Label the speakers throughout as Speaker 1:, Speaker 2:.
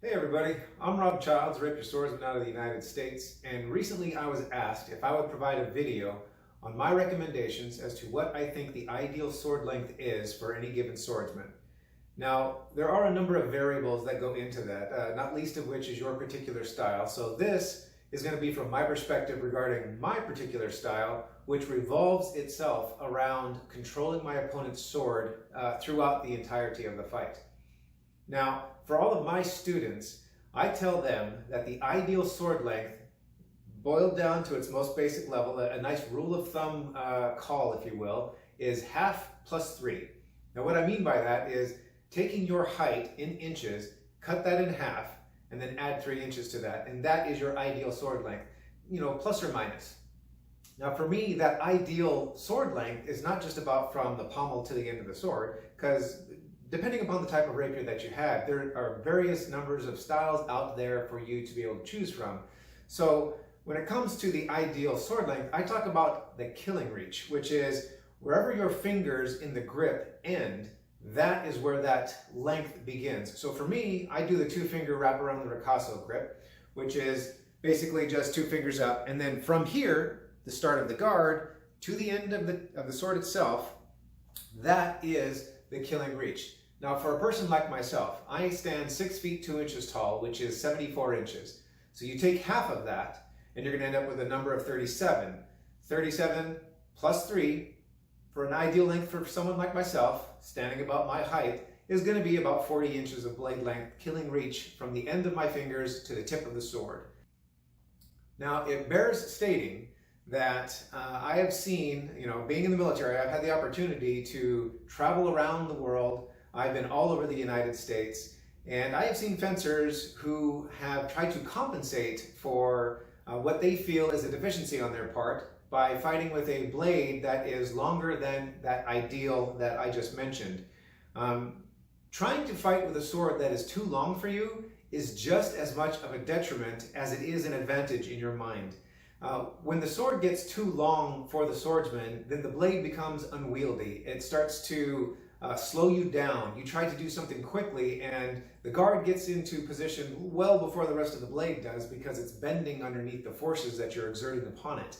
Speaker 1: Hey everybody, I'm Rob Childs, Rapier Swordsman out of the United States, and recently I was asked if I would provide a video on my recommendations as to what I think the ideal sword length is for any given swordsman. Now, there are a number of variables that go into that, not least of which is your particular style. So this is going to be from my perspective regarding my particular style, which revolves itself around controlling my opponent's sword throughout the entirety of the fight. Now, for all of my students, I tell them that the ideal sword length, boiled down to its most basic level, a nice rule of thumb call, if you will, is half plus 3. Now, what I mean by that is taking your height in inches, cut that in half, and then add 3 inches to that, and that is your ideal sword length, plus or minus. Now, for me, that ideal sword length is not just about from the pommel to the end of the sword, because depending upon the type of rapier that you have, there are various numbers of styles out there for you to be able to choose from. So when it comes to the ideal sword length, I talk about the killing reach, which is wherever your fingers in the grip end, that is where that length begins. So for me, I do the 2-finger wrap around the ricasso grip, which is basically just 2 fingers up. And then from here, the start of the guard, to the end of the sword itself, that is the killing reach. Now, for a person like myself, I stand 6 feet 2 inches tall, which is 74 inches. So you take half of that, and you're going to end up with a number of 37. 37 plus 3, for an ideal length for someone like myself, standing about my height, is going to be about 40 inches of blade length, killing reach from the end of my fingers to the tip of the sword. Now, it bears stating that I have seen, being in the military, I've had the opportunity to travel around the world. I've been all over the United States, and I have seen fencers who have tried to compensate for what they feel is a deficiency on their part by fighting with a blade that is longer than that ideal that I just mentioned. Trying to fight with a sword that is too long for you is just as much of a detriment as it is an advantage in your mind. When the sword gets too long for the swordsman, then the blade becomes unwieldy. It starts to slow you down. You try to do something quickly, and the guard gets into position well before the rest of the blade does because it's bending underneath the forces that you're exerting upon it.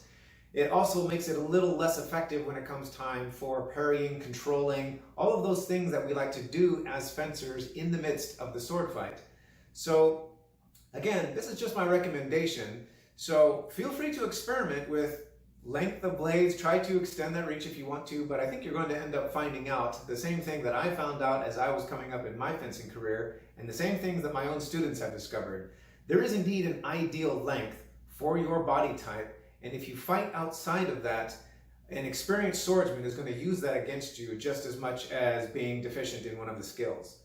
Speaker 1: It also makes it a little less effective when it comes time for parrying, controlling, all of those things that we like to do as fencers in the midst of the sword fight. So again, this is just my recommendation. So feel free to experiment with length of blades, try to extend that reach if you want to, but I think you're going to end up finding out the same thing that I found out as I was coming up in my fencing career, and the same things that my own students have discovered. There is indeed an ideal length for your body type, and if you fight outside of that, an experienced swordsman is going to use that against you just as much as being deficient in one of the skills.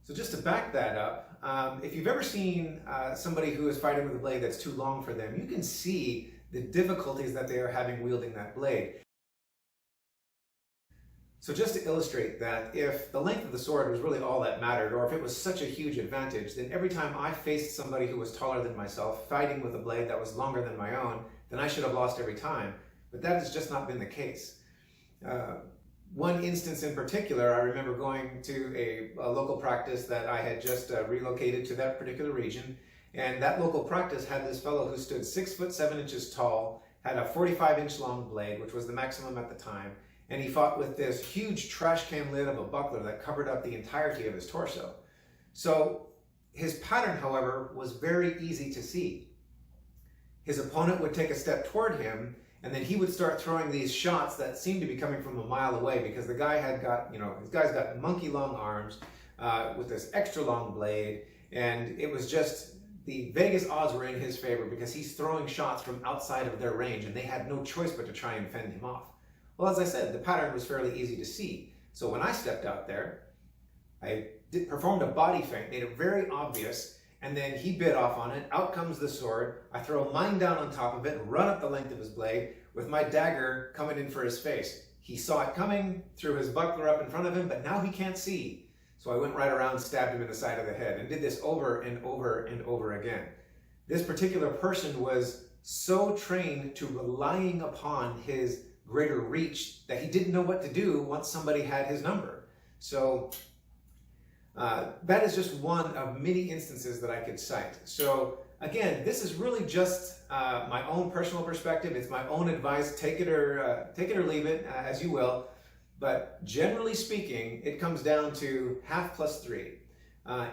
Speaker 1: So just to back that up, if you've ever seen somebody who is fighting with a blade that's too long for them, you can see the difficulties that they are having wielding that blade. So just to illustrate that, if the length of the sword was really all that mattered, or if it was such a huge advantage, then every time I faced somebody who was taller than myself fighting with a blade that was longer than my own, then I should have lost every time. But that has just not been the case. One instance in particular, I remember going to a local practice that I had just relocated to that particular region, and that local practice had this fellow who stood 6 foot 7 inches tall, had a 45-inch long blade, which was the maximum at the time, and he fought with this huge trash can lid of a buckler that covered up the entirety of his torso. So his pattern, however, was very easy to see. His opponent would take a step toward him, and then he would start throwing these shots that seemed to be coming from a mile away because the guy had got, this guy's got monkey long arms with this extra long blade, and it was just, the Vegas odds were in his favor because he's throwing shots from outside of their range, and they had no choice but to try and fend him off. Well, as I said, the pattern was fairly easy to see. So when I stepped out there, I performed a body feint, made it very obvious, and then he bit off on it. Out comes the sword. I throw mine down on top of it, run up the length of his blade with my dagger coming in for his face. He saw it coming, threw his buckler up in front of him, but now he can't see. So I went right around, stabbed him in the side of the head, and did this over and over and over again. This particular person was so trained to relying upon his greater reach that he didn't know what to do once somebody had his number. So That is just one of many instances that I could cite. So again, this is really just my own personal perspective. It's my own advice. Take it or leave it, as you will. But generally speaking, it comes down to half plus 3.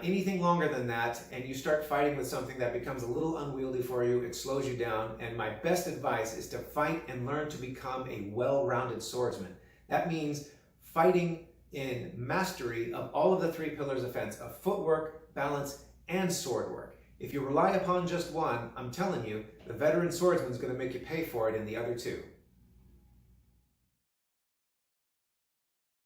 Speaker 1: Anything longer than that, and you start fighting with something that becomes a little unwieldy for you, it slows you down. And my best advice is to fight and learn to become a well-rounded swordsman. That means fighting in mastery of all of the 3 pillars of fence, of footwork, balance, and sword work. If you rely upon just one, I'm telling you, the veteran swordsman is going to make you pay for it in the other 2.